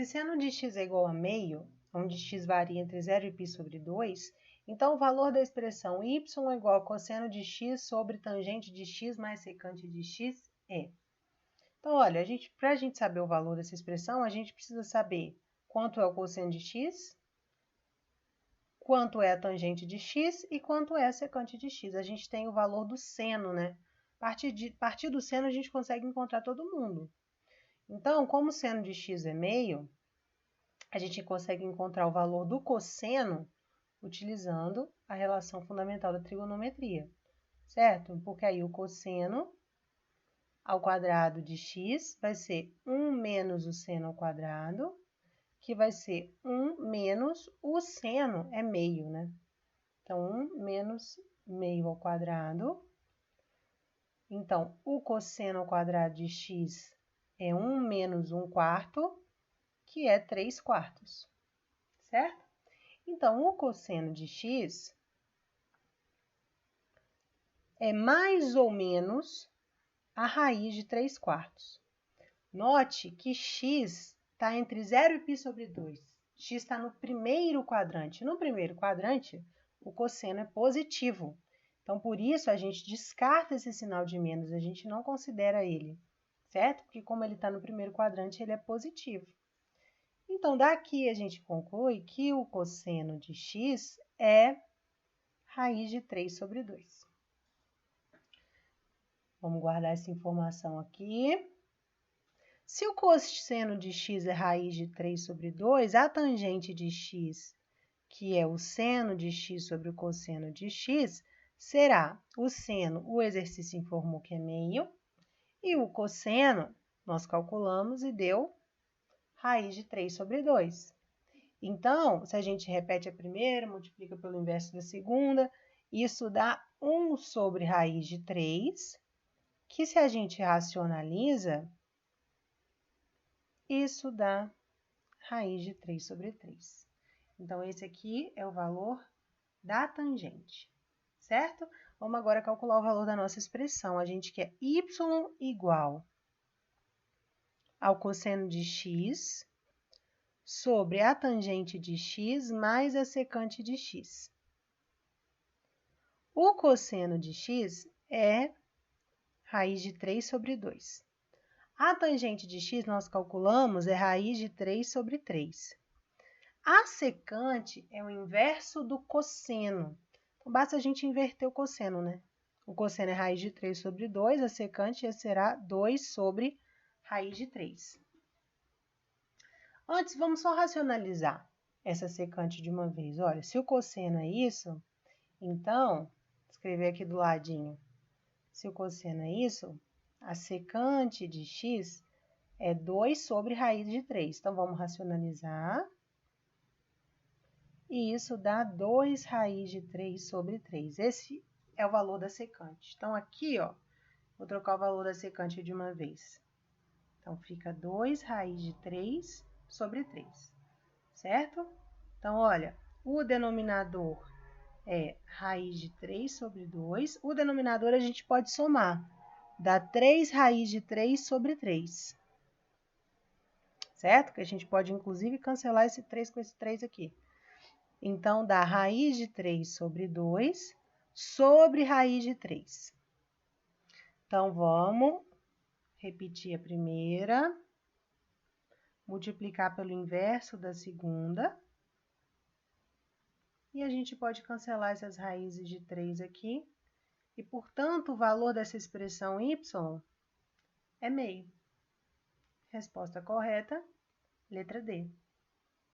Se seno de x é igual a meio, onde x varia entre 0 e π sobre 2, então o valor da expressão y é igual a cosseno de x sobre tangente de x mais secante de x é. Então, olha, para a gente saber o valor dessa expressão, a gente precisa saber quanto é o cosseno de x, quanto é a tangente de x e quanto é a secante de x. A gente tem o valor do seno, né? A partir do seno, a gente consegue encontrar todo mundo. Então, como o seno de x é meio, a gente consegue encontrar o valor do cosseno utilizando a relação fundamental da trigonometria, certo? Porque aí o cosseno ao quadrado de x vai ser 1 menos o seno ao quadrado, que vai ser 1 menos o seno, é meio, né? Então, 1 menos meio ao quadrado. Então, o cosseno ao quadrado de x é 1 menos 1 quarto, que é 3 quartos, certo? Então, o cosseno de x é mais ou menos a raiz de 3 quartos. Note que x está entre 0 e π sobre 2. X está no primeiro quadrante. No primeiro quadrante, o cosseno é positivo. Então, por isso, a gente descarta esse sinal de menos, a gente não considera ele, certo? Porque como ele está no primeiro quadrante, ele é positivo. Então, daqui a gente conclui que o cosseno de x é raiz de 3 sobre 2. Vamos guardar essa informação aqui. Se o cosseno de x é raiz de 3 sobre 2, a tangente de x, que é o seno de x sobre o cosseno de x, será o seno, o exercício informou que é meio, e o cosseno, nós calculamos e deu raiz de 3 sobre 2. Então, se a gente repete a primeira, multiplica pelo inverso da segunda, isso dá 1 sobre raiz de 3, que se a gente racionaliza, isso dá raiz de 3 sobre 3. Então, esse aqui é o valor da tangente, certo? Vamos agora calcular o valor da nossa expressão. A gente quer y igual ao cosseno de x sobre a tangente de x mais a secante de x. O cosseno de x é raiz de 3 sobre 2. A tangente de x, nós calculamos, é raiz de 3 sobre 3. A secante é o inverso do cosseno. Então, basta a gente inverter o cosseno, né? O cosseno é raiz de 3 sobre 2, a secante já será 2 sobre raiz de 3. Antes, vamos só racionalizar essa secante de uma vez. Olha, se o cosseno é isso, então, vou escrever aqui do ladinho. Se o cosseno é isso, a secante de x é 2 sobre raiz de 3. Então, vamos racionalizar. E isso dá 2 raiz de 3 sobre 3. Esse é o valor da secante. Então, aqui, ó, vou trocar o valor da secante de uma vez. Então, fica 2 raiz de 3 sobre 3, certo? Então, olha, o denominador é raiz de 3 sobre 2. O denominador a gente pode somar. Dá 3 raiz de 3 sobre 3. Certo? Que a gente pode, inclusive, cancelar esse 3 com esse 3 aqui. Então, dá raiz de 3 sobre 2 sobre raiz de 3. Então, vamos repetir a primeira, multiplicar pelo inverso da segunda. E a gente pode cancelar essas raízes de 3 aqui. E, portanto, o valor dessa expressão y é meio. Resposta correta, letra D.